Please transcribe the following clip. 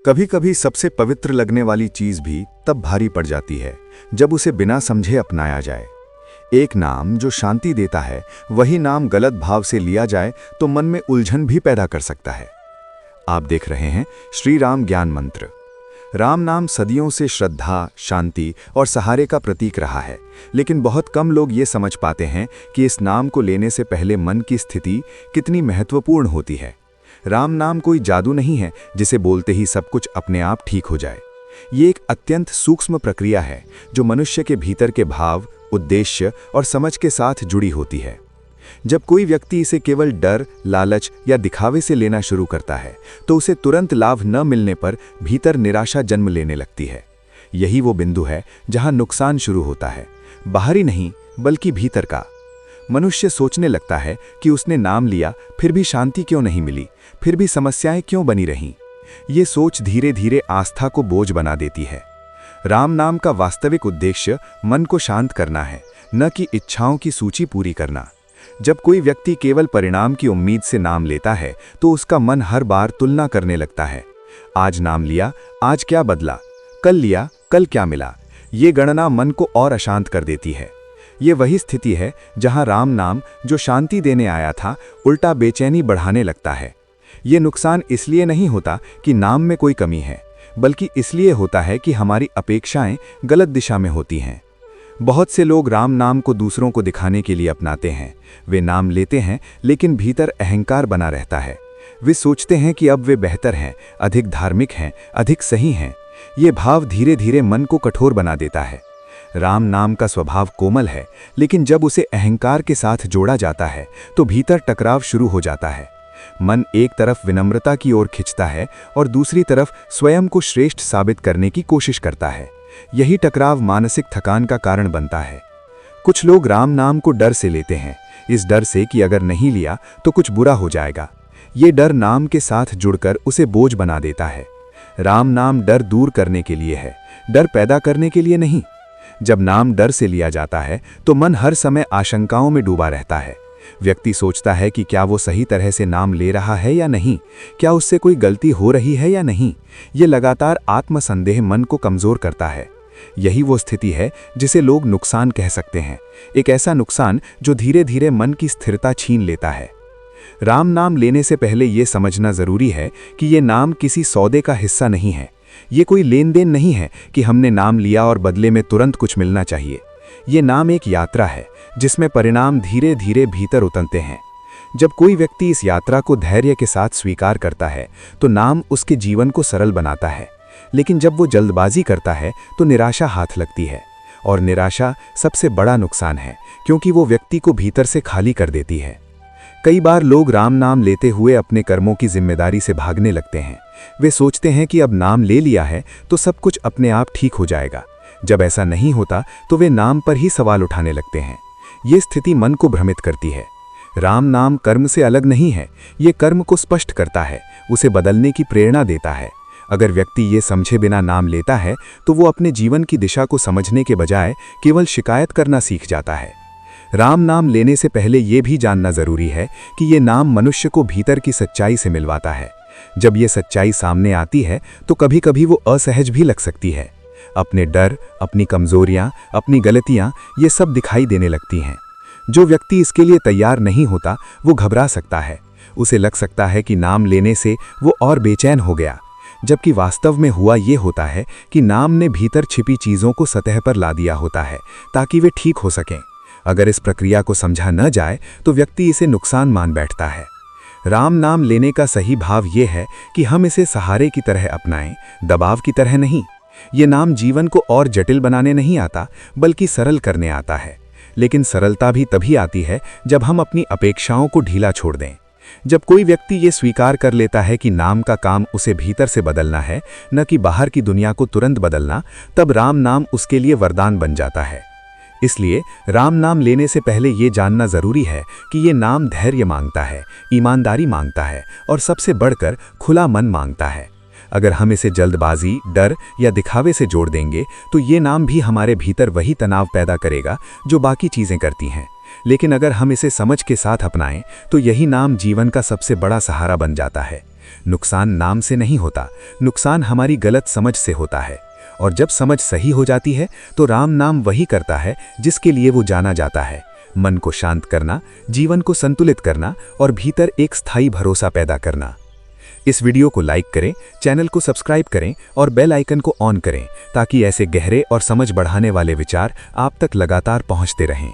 कभी कभी सबसे पवित्र लगने वाली चीज भी तब भारी पड़ जाती है जब उसे बिना समझे अपनाया जाए। एक नाम जो शांति देता है, वही नाम गलत भाव से लिया जाए तो मन में उलझन भी पैदा कर सकता है। आप देख रहे हैं श्री राम ज्ञान मंत्र। राम नाम सदियों से श्रद्धा, शांति और सहारे का प्रतीक रहा है, लेकिन बहुत कम लोग ये समझ पाते हैं कि इस नाम को लेने से पहले मन की स्थिति कितनी महत्वपूर्ण होती है। राम नाम कोई जादू नहीं है जिसे बोलते ही सब कुछ अपने आप ठीक हो जाए। ये एक अत्यंत सूक्ष्म प्रक्रिया है जो मनुष्य के भीतर के भाव, उद्देश्य और समझ के साथ जुड़ी होती है। जब कोई व्यक्ति इसे केवल डर, लालच या दिखावे से लेना शुरू करता है तो उसे तुरंत लाभ न मिलने पर भीतर निराशा जन्म लेने लगती है। यही वो बिंदु है जहां नुकसान शुरू होता है, बाहरी नहीं बल्कि भीतर का। मनुष्य सोचने लगता है कि उसने नाम लिया फिर भी शांति क्यों नहीं मिली, फिर भी समस्याएं क्यों बनी रहीं। ये सोच धीरे धीरे आस्था को बोझ बना देती है। राम नाम का वास्तविक उद्देश्य मन को शांत करना है, न कि इच्छाओं की सूची पूरी करना। जब कोई व्यक्ति केवल परिणाम की उम्मीद से नाम लेता है तो उसका मन हर बार तुलना करने लगता है। आज नाम लिया, आज क्या बदला, कल लिया, कल क्या मिला। ये गणना मन को और अशांत कर देती है। ये वही स्थिति है जहां राम नाम जो शांति देने आया था उल्टा बेचैनी बढ़ाने लगता है। ये नुकसान इसलिए नहीं होता कि नाम में कोई कमी है, बल्कि इसलिए होता है कि हमारी अपेक्षाएं गलत दिशा में होती हैं। बहुत से लोग राम नाम को दूसरों को दिखाने के लिए अपनाते हैं। वे नाम लेते हैं लेकिन भीतर अहंकार बना रहता है। वे सोचते हैं कि अब वे बेहतर हैं, अधिक धार्मिक हैं, अधिक सही हैं। ये भाव धीरे धीरे मन को कठोर बना देता है। राम नाम का स्वभाव कोमल है, लेकिन जब उसे अहंकार के साथ जोड़ा जाता है तो भीतर टकराव शुरू हो जाता है। मन एक तरफ विनम्रता की ओर खिंचता है और दूसरी तरफ स्वयं को श्रेष्ठ साबित करने की कोशिश करता है। यही टकराव मानसिक थकान का कारण बनता है। कुछ लोग राम नाम को डर से लेते हैं, इस डर से कि अगर नहीं लिया तो कुछ बुरा हो जाएगा। ये डर नाम के साथ जुड़कर उसे बोझ बना देता है। राम नाम डर दूर करने के लिए है, डर पैदा करने के लिए नहीं। जब नाम डर से लिया जाता है तो मन हर समय आशंकाओं में डूबा रहता है। व्यक्ति सोचता है कि क्या वो सही तरह से नाम ले रहा है या नहीं, क्या उससे कोई गलती हो रही है या नहीं। ये लगातार आत्मसंदेह मन को कमजोर करता है। यही वो स्थिति है जिसे लोग नुकसान कह सकते हैं, एक ऐसा नुकसान जो धीरे धीरे मन की स्थिरता छीन लेता है। राम नाम लेने से पहले ये समझना जरूरी है कि ये नाम किसी सौदे का हिस्सा नहीं है। ये कोई लेन देन नहीं है कि हमने नाम लिया और बदले में तुरंत कुछ मिलना चाहिए। ये नाम एक यात्रा है जिसमें परिणाम धीरे धीरे भीतर उतरते हैं। जब कोई व्यक्ति इस यात्रा को धैर्य के साथ स्वीकार करता है तो नाम उसके जीवन को सरल बनाता है। लेकिन जब वो जल्दबाजी करता है तो निराशा हाथ लगती है, और निराशा सबसे बड़ा नुकसान है क्योंकि वो व्यक्ति को भीतर से खाली कर देती है। कई बार लोग राम नाम लेते हुए अपने कर्मों की जिम्मेदारी से भागने लगते हैं। वे सोचते हैं कि अब नाम ले लिया है तो सब कुछ अपने आप ठीक हो जाएगा। जब ऐसा नहीं होता तो वे नाम पर ही सवाल उठाने लगते हैं। ये स्थिति मन को भ्रमित करती है। राम नाम कर्म से अलग नहीं है, ये कर्म को स्पष्ट करता है, उसे बदलने की प्रेरणा देता है। अगर व्यक्ति ये समझे बिना नाम लेता है तो वो अपने जीवन की दिशा को समझने के बजाय केवल शिकायत करना सीख जाता है। राम नाम लेने से पहले ये भी जानना जरूरी है कि ये नाम मनुष्य को भीतर की सच्चाई से मिलवाता है। जब ये सच्चाई सामने आती है तो कभी कभी वो असहज भी लग सकती है। अपने डर, अपनी कमजोरियां, अपनी गलतियां, ये सब दिखाई देने लगती हैं। जो व्यक्ति इसके लिए तैयार नहीं होता वो घबरा सकता है। उसे लग सकता है कि नाम लेने से वो और बेचैन हो गया, जबकि वास्तव में हुआ ये होता है कि नाम ने भीतर छिपी चीज़ों को सतह पर ला दिया होता है ताकि वे ठीक हो सकें। अगर इस प्रक्रिया को समझा न जाए तो व्यक्ति इसे नुकसान मान बैठता है। राम नाम लेने का सही भाव ये है कि हम इसे सहारे की तरह अपनाएं, दबाव की तरह नहीं। ये नाम जीवन को और जटिल बनाने नहीं आता, बल्कि सरल करने आता है। लेकिन सरलता भी तभी आती है जब हम अपनी अपेक्षाओं को ढीला छोड़ दें। जब कोई व्यक्ति ये स्वीकार कर लेता है कि नाम का काम उसे भीतर से बदलना है, न कि बाहर की दुनिया को तुरंत बदलना, तब राम नाम उसके लिए वरदान बन जाता है। इसलिए राम नाम लेने से पहले ये जानना जरूरी है कि ये नाम धैर्य मांगता है, ईमानदारी मांगता है और सबसे बढ़कर खुला मन मांगता है। अगर हम इसे जल्दबाजी, डर या दिखावे से जोड़ देंगे तो ये नाम भी हमारे भीतर वही तनाव पैदा करेगा जो बाकी चीज़ें करती हैं। लेकिन अगर हम इसे समझ के साथ अपनाएं तो यही नाम जीवन का सबसे बड़ा सहारा बन जाता है। नुकसान नाम से नहीं होता, नुकसान हमारी गलत समझ से होता है। और जब समझ सही हो जाती है तो राम नाम वही करता है जिसके लिए वो जाना जाता है, मन को शांत करना, जीवन को संतुलित करना और भीतर एक स्थायी भरोसा पैदा करना। इस वीडियो को लाइक करें, चैनल को सब्सक्राइब करें और बेल आइकन को ऑन करें ताकि ऐसे गहरे और समझ बढ़ाने वाले विचार आप तक लगातार पहुंचते रहें।